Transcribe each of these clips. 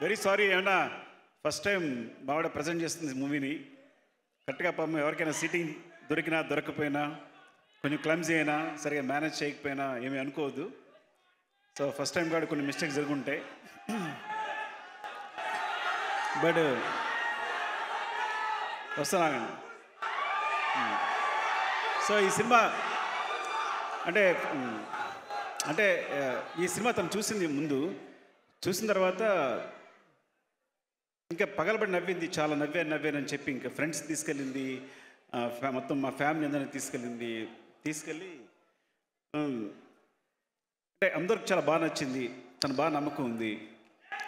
Very sorry. ఏమన్నా first time బాగా present చేస్తుంది మూవీని. కరెక్ట్గా పాపం ఎవరికైనా సీటింగ్ దొరికినా దొరకకపోయినా, కొంచెం క్లమ్జీ అయినా, సరిగా మేనేజ్ చేయకపోయినా ఏమీ అనుకోవద్దు. సో ఫస్ట్ టైం కూడా కొన్ని మిస్టేక్స్ జరుగుంటాయి. బట్ వస్తున్నానండి. సో ఈ సినిమా అంటే అంటే ఈ సినిమా తను చూసింది ముందు, చూసిన తర్వాత ఇంకా పగలబడి నవ్వింది, చాలా నవ్వానని చెప్పి ఇంకా ఫ్రెండ్స్ తీసుకెళ్ళింది, మొత్తం మా ఫ్యామిలీ అందరినీ తీసుకెళ్ళి అంటే అందరికి చాలా బాగా నచ్చింది. తను బాగా నమ్మకం ఉంది.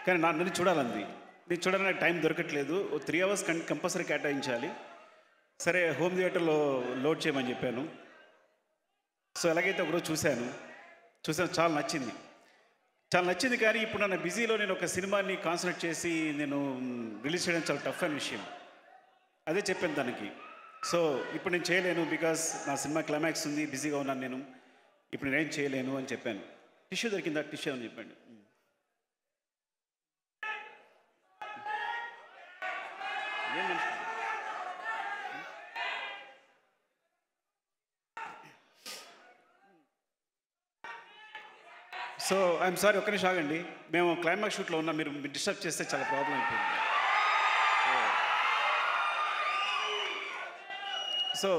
కానీ నన్ను చూడాలంది. నేను చూడాలని టైం దొరకట్లేదు. 3 hours కంపల్సరీ కేటాయించాలి. సరే హోమ్ థియేటర్లో లోడ్ చేయమని చెప్పాను. సో ఎలాగైతే ఒకరోజు చూశాను, చాలా నచ్చింది. కానీ ఇప్పుడు నన్ను బిజీలో నేను ఒక సినిమాని కాన్సన్ట్రేట్ చేసి నేను రిలీజ్ చేయడం చాలా టఫ్ అయిన విషయం. అదే చెప్పాను దానికి. సో ఇప్పుడు నేను చేయలేను, బికాస్ నా సినిమా క్లైమాక్స్ ఉంది, బిజీగా ఉన్నాను నేను, ఇప్పుడు నేనేం చేయలేను అని చెప్పాను. టిష్యూ దొరికిందా? టిష్యూ అని చెప్పాడు. సో ఐఎమ్ సారీ, ఒక్క నిమిషం ఆగండి. మేము క్లైమాక్స్ షూట్లో ఉన్నాం, మీరు డిస్టర్బ్ చేస్తే చాలా ప్రాబ్లం అయిపోయింది. సో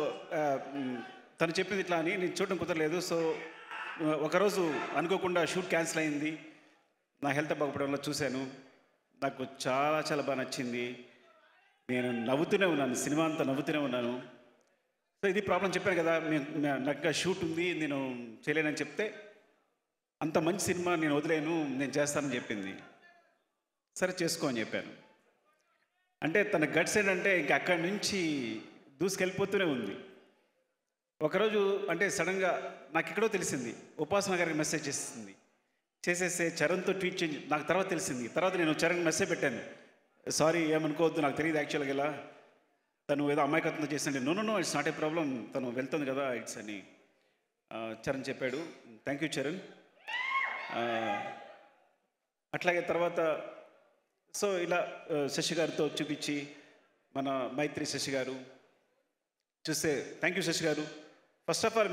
తను చెప్పింది ఇట్లా అని నేను చూడడం కుదరలేదు. సో ఒకరోజు అనుకోకుండా షూట్ క్యాన్సిల్ అయింది. నా హెల్త్ బాగుపడడం వల్ల చూశాను. నాకు చాలా బాగా నచ్చింది. నేను నవ్వుతూనే ఉన్నాను, సినిమా అంతా నవ్వుతూనే ఉన్నాను. సో ఇది ప్రాబ్లం చెప్పాను కదా, నాకు షూట్ ఉంది, నేను చేయలేనని చెప్తే అంత మంచి సినిమా నేను వదిలేను, నేను చేస్తానని చెప్పింది. సరే చేసుకో అని చెప్పాను. అంటే తన గట్స్ ఏంటంటే ఇంక అక్కడి నుంచి దూసుకెళ్ళిపోతూనే ఉంది. ఒకరోజు అంటే సడన్గా నాకు ఎక్కడో తెలిసింది, ఉపాసన గారికి మెసేజ్ చేసేస్తే చరణ్తో ట్వీట్ చేయండి. నాకు తర్వాత తెలిసింది. తర్వాత నేను చరణ్ మెసేజ్ పెట్టాను, సారీ ఏమనుకోవద్దు, నాకు తెలియదు యాక్చువల్గా ఇలా తను ఏదో అమాయకత్వంతో చేసింది. No it's not a problem, తను వెళ్తుంది కదా ఇట్స్ అని చరణ్ చెప్పాడు. Thank you Charan. అట్లాగే తర్వాత సో ఇలా శశి గారితో చూపించి, మన మైత్రి శశి గారు చూస్తే థ్యాంక్ యూ శశి గారు. ఫస్ట్ ఆఫ్ ఆల్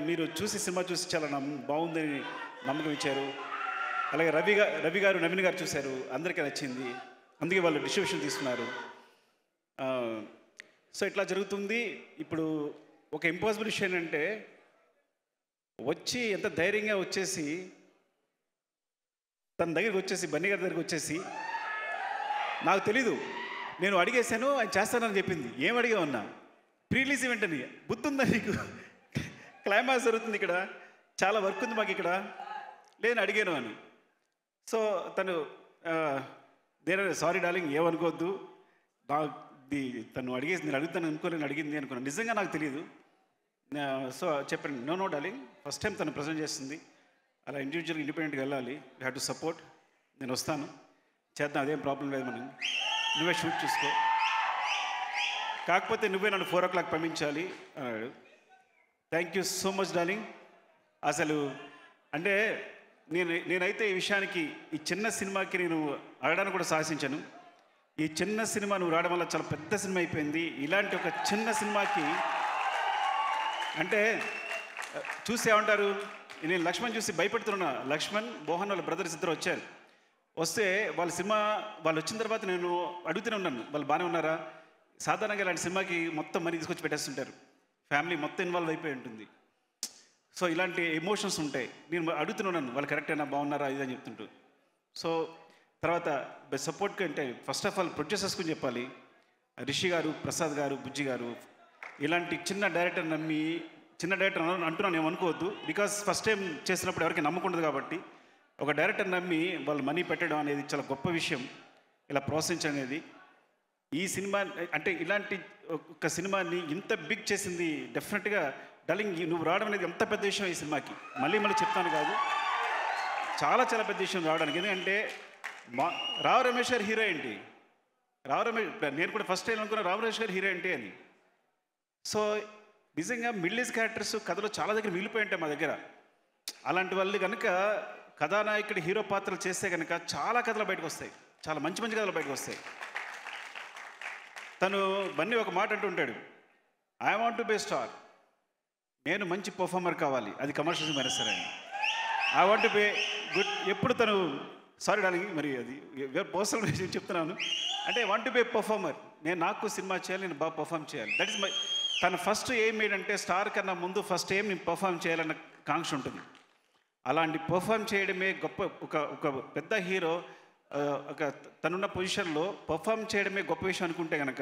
మీరు చూసి సినిమా చూసి చాలా బాగుందని నమ్మకం ఇచ్చారు. అలాగే రవి గారు నవీన్ గారు చూశారు, అందరికీ నచ్చింది, అందుకే వాళ్ళు డిస్ట్రిబ్యూషన్ తీసుకున్నారు. సో ఇట్లా జరుగుతుంది. ఇప్పుడు ఒక ఇంపాసిబుల్ విషయం ఏంటంటే వచ్చి ఎంత ధైర్యంగా వచ్చేసి తన దగ్గరికి వచ్చేసి బన్నీ గారి దగ్గరికి వచ్చేసి, నాకు తెలీదు, నేను అడిగేశాను ఆయన చేస్తానని చెప్పింది. ఏం అడిగా ఉన్నా ప్రీలీజ్ ఈవెంట్ అని, బుద్ధి ఉందా నీకు? క్లైమాక్స్ జరుగుతుంది ఇక్కడ, చాలా వర్క్ ఉంది మాకు ఇక్కడ, నేను అడిగాను అని. సో తను నేను సారీ డార్లింగ్ ఏమనుకోవద్దు, తను అడిగేసి నేను అడుగుతాను అడిగింది అనుకున్నాను, నిజంగా నాకు తెలియదు. సో చెప్పాను నో డార్లింగ్, ఫస్ట్ టైం తను ప్రజెంట్ చేస్తుంది, అలా ఇండిపెండెంట్గా వెళ్ళాలి, యూ హ్యావ్ టు సపోర్ట్, నేను వస్తాను చేద్దాం, అదేం ప్రాబ్లం లేదు, మనం నువ్వే షూట్ చూసుకో, కాకపోతే నువ్వే నన్ను 4 o'clock పంపించాలి అన్నాడు. Thank you so much darling. అసలు అంటే నేనైతే ఈ విషయానికి, ఈ చిన్న సినిమాకి నేను అడగడానికి కూడా సాహసించాను. ఈ చిన్న సినిమా నువ్వు రావడం వల్ల చాలా పెద్ద సినిమా అయిపోయింది. ఇలాంటి ఒక చిన్న సినిమాకి అంటే చూసి ఏమంటారు, నేను లక్ష్మణ్ చూసి భయపెడుతున్నా. లక్ష్మణ్ మోహన్ వాళ్ళ బ్రదర్స్ ఇద్దరు వచ్చారు. వస్తే వాళ్ళ సినిమా వాళ్ళు వచ్చిన తర్వాత నేను అడుగుతూనే ఉన్నాను, వాళ్ళు బాగానే ఉన్నారా? సాధారణంగా ఇలాంటి సినిమాకి మొత్తం మనీ తీసుకొచ్చి పెట్టేస్తుంటారు, ఫ్యామిలీ మొత్తం ఇన్వాల్వ్ అయిపోయి ఉంటుంది. సో ఇలాంటి ఎమోషన్స్ ఉంటాయి. నేను అడుగుతున్నాను వాళ్ళు కరెక్టేనా, బాగున్నారా ఇది అని చెప్తుంటూ. సో తర్వాత సపోర్ట్కి అంటే ఫస్ట్ ఆఫ్ ఆల్ ప్రొడ్యూసర్స్కి చెప్పాలి, రిషి గారు, ప్రసాద్ గారు, బుజ్జి గారు, ఇలాంటి చిన్న డైరెక్టర్ నమ్మి, చిన్న డైరెక్టర్ అంటున్నాను ఏమనుకోవద్దు, బికాస్ ఫస్ట్ టైం చేసినప్పుడు ఎవరికి నమ్మకుండదు కాబట్టి ఒక డైరెక్టర్ నమ్మి వాళ్ళు మనీ పెట్టడం అనేది చాలా గొప్ప విషయం, ఇలా ప్రోత్సహించడం అనేది. ఈ సినిమా అంటే ఇలాంటి ఒక సినిమాని ఇంత బిగ్ చేసింది డెఫినెట్గా డార్లింగ్, నువ్వు రావడం అనేది ఎంత పెద్ద విషయం ఈ సినిమాకి, మళ్ళీ చెప్తాను కాదు, చాలా పెద్ద విషయం రావడానికి. ఎందుకంటే రావు రమేష్ గారు హీరో ఏంటి, నేను కూడా ఫస్ట్ టైం అనుకున్నా రావు రమేష్ గారు హీరో ఏంటి అని. సో నిజంగా మిడిల్ ఏజ్ క్యారెక్టర్స్ కథలో చాలా దగ్గర మిగిలిపోయి ఉంటాయి మా దగ్గర. అలాంటి వాళ్ళు కనుక కథానాయకుడి హీరో పాత్రలు చేస్తే కనుక చాలా కథలు బయటకు వస్తాయి, చాలా మంచి మంచి కథలు బయటకు వస్తాయి. తను బన్నీ ఒక మాట అంటూ ఉంటాడు, I want to be star, నేను మంచి పర్ఫార్మర్ కావాలి, అది కమర్షియల్ సినిమా అయినా సరే. I want to be good. ఎప్పుడు తను సారీ డార్లింగ్, మరి అది పర్సనల్ విషయం చెప్తున్నాను. అంటే వాంట్ టు బి పర్ఫార్మర్, నేను నాకు సినిమా చేయాలి, నేను బాగా పర్ఫామ్ చేయాలి. దట్ ఇస్ మై, తన ఫస్ట్ ఎయిమ్ ఏంటంటే స్టార్ కన్నా ముందు ఫస్ట్ ఎయిమ్ నేను పర్ఫామ్ చేయాలన్న కాంక్ష ఉంటుంది. అలాంటి పర్ఫామ్ చేయడమే గొప్ప. ఒక పెద్ద హీరో ఒక తనున్న పొజిషన్లో పర్ఫామ్ చేయడమే గొప్ప విషయం అనుకుంటే కనుక,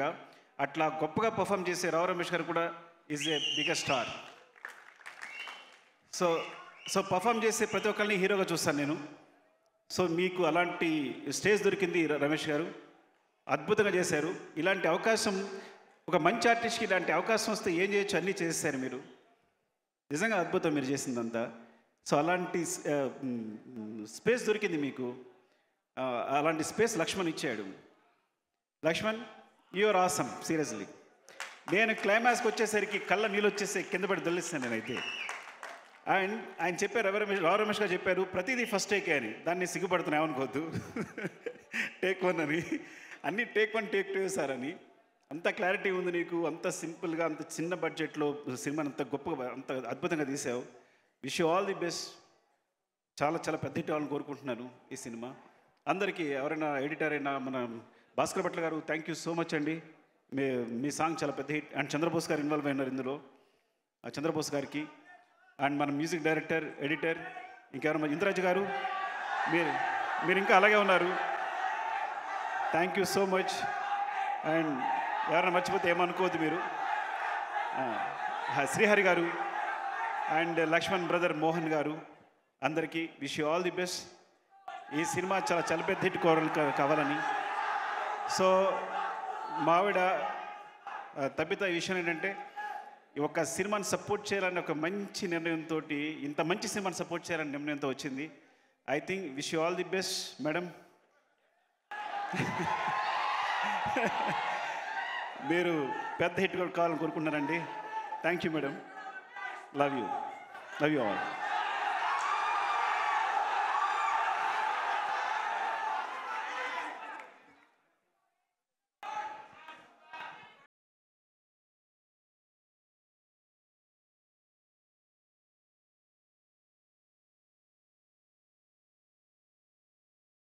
అట్లా గొప్పగా పర్ఫామ్ చేసే రావు రమేష్ గారు కూడా is a biggest star. So perform చేసే ప్రతి ఒక్కరిని హీరోగా చూస్తాను నేను. సో మీకు అలాంటి స్టేజ్ దొరికింది రమేష్ గారు, అద్భుతంగా చేశారు. ఇలాంటి అవకాశం ఒక మంచి ఆర్టిస్ట్కి ఇలాంటి అవకాశం వస్తే ఏం చేయొచ్చు అన్నీ చేసేసారు మీరు. నిజంగా అద్భుతం మీరు చేసిందంతా. సో అలాంటి స్పేస్ దొరికింది మీకు. అలాంటి స్పేస్ లక్ష్మణ్ ఇచ్చాడు. Lakshman, you are awesome seriously. నేను క్లైమాక్స్కి వచ్చేసరికి కళ్ళ నీళ్ళు వచ్చేసి కింద పడి దొల్లిస్తాను నేనైతే. అండ్ ఆయన చెప్పారు, రావు రమేష్ గారు చెప్పారు, ప్రతిదీ ఫస్ట్ టేకే అని. దాన్ని సిగ్గుపడుతున్నాయి ఏమనుకోవద్దు, టేక్ 1 అని. అన్నీ టేక్ 1 టేక్ 2 సార్ అని. అంత క్లారిటీ ఉంది నీకు, అంత సింపుల్గా, అంత చిన్న బడ్జెట్లో సినిమాని అంత గొప్పగా, అంత అద్భుతంగా తీసావు. Wish you all the best. చాలా చాలా పెద్ద హిట్ అవ్వాలని కోరుకుంటున్నాను ఈ సినిమా. అందరికీ, ఎవరైనా ఎడిటర్ అయినా మన భాస్కర్ భట్ల గారు, థ్యాంక్ యూ సో మచ్ అండి. మీ సాంగ్ చాలా పెద్ద హిట్. అండ్ చంద్రబోస్ గారు ఇన్వాల్వ్ అయినారు ఇందులో. చంద్రబోస్ గారికి అండ్ మన మ్యూజిక్ డైరెక్టర్, ఎడిటర్ ఇంకెవరైనా ఇంద్రాజ్ గారు, మీరు ఇంకా అలాగే ఉన్నారు. Thank you so much. And ఎవరైనా మర్చిపోతే ఏమనుకోవద్దు మీరు. శ్రీహరి గారు అండ్ లక్ష్మణ్ బ్రదర్ మోహన్ గారు, అందరికీ wish you all the best. ఈ సినిమా చాలా పెద్ద హిట్ కావాలని. సో మా ఆవిడ తప్పిత విషయం ఏంటంటే, ఒక సినిమాని సపోర్ట్ చేయాలని ఒక మంచి నిర్ణయంతో, ఇంత మంచి సినిమాని సపోర్ట్ చేయాలని నిర్ణయంతో వచ్చింది. I think wish you all the best madam. మీరు పెద్ద హిట్ కూడా కావాలని కోరుకుంటున్నారండి. Thank you madam. Love you all.